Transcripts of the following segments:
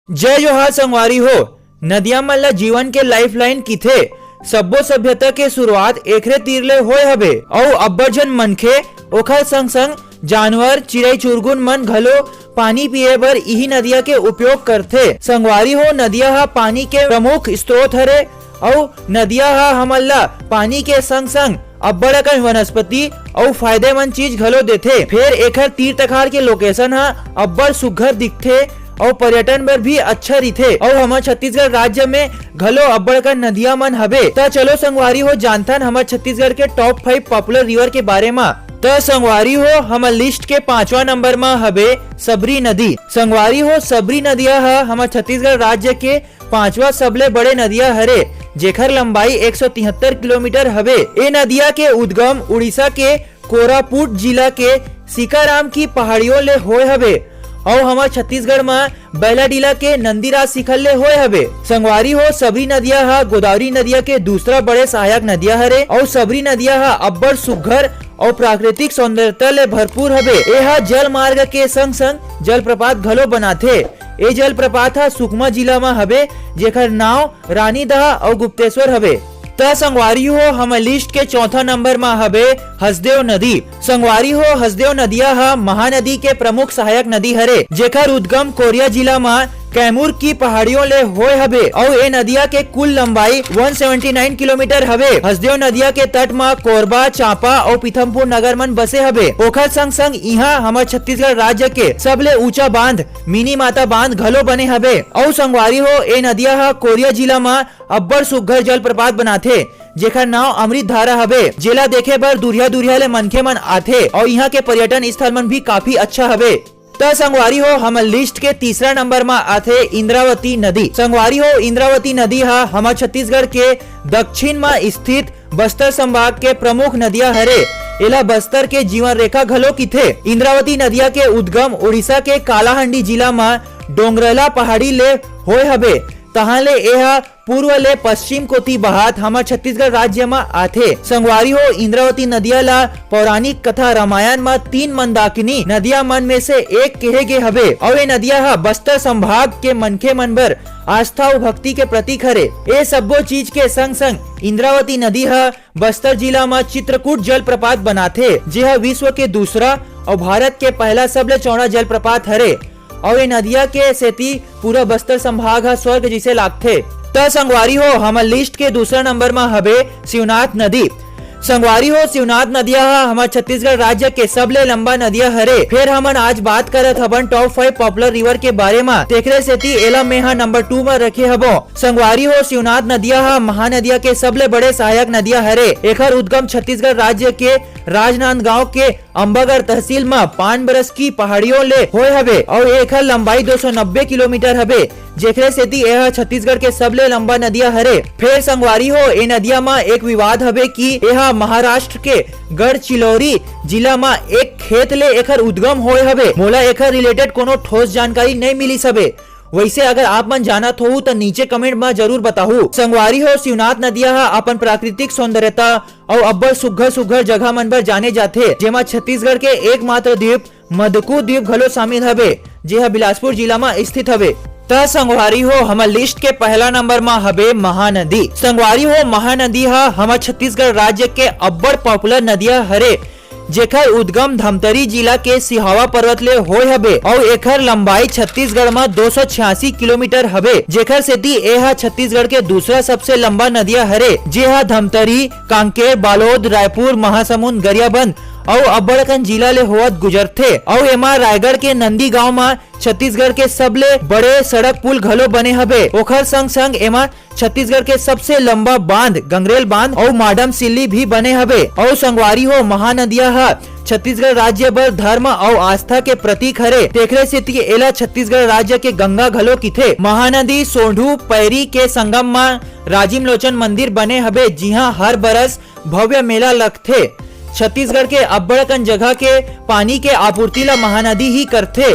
जय जोहार संगवारी हो। नदिया मन ला जीवन के लाइफलाइन किथे। सभ्य सभ्यता के शुरुआत एकरे तीर ले होए हबे और अब्बड़ झन मनखे ओखर संग संग जानवर चिड़ई चुरगुन मन घलो पानी पिए बर इही नदिया के उपयोग करथे। संगवारी हो, नदिया हा पानी के प्रमुख स्रोत हरे और नदिया हा हमन ला पानी के संग संग अब्बड़ अकन वनस्पति और फायदेमंद चीज घलो देथे। फिर एखर तीर तखार के लोकेशन हा अब्बड़ सुघ्घर दिखथे और पर्यटन बर भी अच्छा रहिथे और हमर छत्तीसगढ़ राज्य में घलो अब्बड़ का नदिया मन हबे। त चलो संगवारी हो, जानथन हमर छत्तीसगढ़ के टॉप 5 पॉपुलर रिवर के बारे में। त संगवारी हो, हमर लिस्ट के 5वां नंबर में हबे सबरी नदी। संगवारी हो, सबरी नदिया है हमर छत्तीसगढ़ राज्य के 5वां सबले बड़े नदिया हरे, जेकर लंबाई 173 किलोमीटर हबे। ए नदिया के उद्गम उड़ीसा के कोरापुट जिला के सीकाराम की पहाड़ियों ले होए हबे और हमार छत्तीसगढ़ में बैलाडीला के नंदीराज शिखर ले होए हबे। संगवारी हो, सबरी नदिया हा गोदावरी नदिया के दूसरा बड़े सहायक नदिया हरे और सबरी नदिया हा अब्बड़ सुघ्घर और प्राकृतिक सौंदर्यता ले भरपूर हबे। एहा जल मार्ग के संग संग जलप्रपात घलो बनाथे। ए जलप्रपात हा सुकमा जिला में हबे, जेकर नाव रानीदहा और गुप्तेश्वर हबे। त संगवारी हो, हमर लिस्ट के 4था नंबर में हबे हसदेव नदी। संगवारी हो, हसदेव नदिया हा महानदी के प्रमुख सहायक नदी हरे, जेकर उद्गम कोरिया जिला में कैमूर की पहाड़ियों ले होए हबे और ए नदिया के कुल लंबाई 179 किलोमीटर हबे। हसदेव नदिया के तट में कोरबा, चांपा और पीथमपुर नगर मन बसे हबे। ओखर संग संग इहाँ हमर छत्तीसगढ़ राज्य के सबले ऊंचा बांध मिनी माता बांध घलो बने हबे। और संगवारी हो, ए नदिया हा कोरिया जिला में अब्बड़ सुघ्घर जलप्रपात बनाथे, जेकर नाव अमृत धारा हबे। जेला देखे बर दुरिया दुरिया ले मनखे मन आथे और यहाँ के पर्यटन स्थल मन भी काफी अच्छा हबे। त संगवारी हो, हमर लिस्ट के 3रा नंबर में आथे इंद्रावती नदी। संगवारी हो, इंद्रावती नदी हा हमर छत्तीसगढ़ के दक्षिण में स्थित बस्तर संभाग के प्रमुख नदिया हरे। एला बस्तर के जीवन रेखा घलो किथे। इंद्रावती नदिया के उद्गम उड़ीसा के कालाहांडी जिला में डोंगरला पहाड़ी ले होए हबे। तहाँ ले एहा पूर्व ले पश्चिम कोती बहात हमर छत्तीसगढ़ राज्य में आथे। संगवारी हो, इंद्रावती नदिया ला पौराणिक कथा रामायण में 3 मंदाकिनी नदिया मन में से एक कहे गे हबे और ये नदिया हा बस्तर संभाग के मनखे मन बर आस्था और भक्ति के प्रतीक हरे। ए सब्बो चीज के संग संग इंद्रावती नदी हा बस्तर जिला में चित्रकूट जलप्रपात बनाथे, जेहा विश्व के दूसरा और भारत के पहला सबले चौड़ा जलप्रपात हरे और ये नदिया के सेती पूरा बस्तर संभाग हा स्वर्ग जैसे लागथे। त संगवारी हो, हमर लिस्ट के 2रा नंबर में हबे शिवनाथ नदी। संगवारी हो, शिवनाथ नदिया हा हमर छत्तीसगढ़ राज्य के सबले लंबा नदिया हरे। फिर हमन आज बात करत हबन टॉप 5 पॉपुलर रिवर के बारे में। तेकरे सेती एला में हा नंबर 2 में रखे हबो। संगवारी हो, शिवनाथ नदिया हा महानदिया के सबले बड़े सहायक नदिया हरे। एखर उद्गम छत्तीसगढ़ राज्य के राजनांदगांव के अंबागढ़ तहसील में 5 बरस की पहाड़ियों ले होए हबे और एखर लंबाई 290 किलोमीटर हबे, जेकरे सेती यह छत्तीसगढ़ के सबले लंबा नदिया हरे। फिर संगवारी हो, ए नदिया में एक विवाद हबे कि यह महाराष्ट्र के गढ़चिलौरी जिला में एक खेत ले एखर उद्गम होए हबे। मोला एखर रिलेटेड कोनो ठोस जानकारी नहीं मिली सबे। वैसे अगर आप मन जानत हो तो नीचे कमेंट में जरूर बताहू। संगवारी हो, शिवनाथ नदिया हा अपन प्राकृतिक सौंदर्यता और अब्बड़ सुघ्घर सुघ्घर जगह मन पर जाने जाथे, जेमा छत्तीसगढ़ के एकमात्र द्वीप मधुकू द्वीप घलो शामिल हबे, जेहा बिलासपुर जिला में स्थित हबे। त संगवारी हो, हमर लिस्ट के 1ला नंबर में हबे महानदी। संगवारी हो, महानदी हा हमर छत्तीसगढ़ राज्य के अब्बड़ पॉपुलर नदिया हरे, जेकर उद्गम धमतरी जिला के सिहावा पर्वत ले होए हबे और एखर लंबाई छत्तीसगढ़ में 286 किलोमीटर हबे, जेकर सेती एहा छत्तीसगढ़ के दूसरा सबसे लंबा नदिया हरे, जेहा धमतरी, कांकेर, बालोद, रायपुर, महासमुंद, गरियाबंद और अब्बड़कन जिला ले होवत गुजरथे और एमा रायगढ़ के नंदी गांव में छत्तीसगढ़ के सबले बड़े सड़क पुल घलो बने हबे। ओखर संग संग एमा छत्तीसगढ़ के सबसे लंबा बांध गंगरेल बांध और माडम सिल्ली भी बने हबे। और संगवारी हो, महानदिया हा छत्तीसगढ़ राज्य बर धर्म और आस्था के प्रतीक हरे। तेखरे सेती एला छत्तीसगढ़ राज्य के गंगा घलो किथे। महानदी सोंढू पैरी के संगम में राजीव लोचन मंदिर बने हबे, जिहा हर बरस भव्य मेला लगथे। छत्तीसगढ़ के अब्बड़कन जगह के पानी के आपूर्ति ला महानदी ही करथे।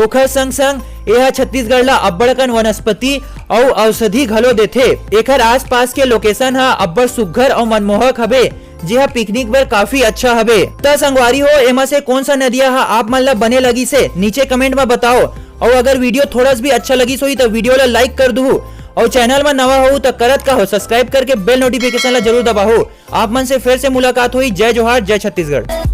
ओखर संग संग यह छत्तीसगढ़ ला अब्बड़कन वनस्पति और औषधि घलो देथे। एखर आसपास के लोकेशन हा अब्बड़ सुघ्घर और मनमोहक हबे, जेहा पिकनिक बर काफी अच्छा हबे। त संगवारी हो, एमा से कौन सा नदिया हा आप मन ला बने लगी से नीचे कमेंट में बताओ और अगर वीडियो थोड़ा भी अच्छा लगी सोई तो वीडियो ला लाइक कर दू और चैनल में नवा हो तो करत का हो सब्सक्राइब करके बेल नोटिफिकेशन ला जरूर दबाओ। आप मन से फिर से मुलाकात हुई। जय जोहार, जय छत्तीसगढ़।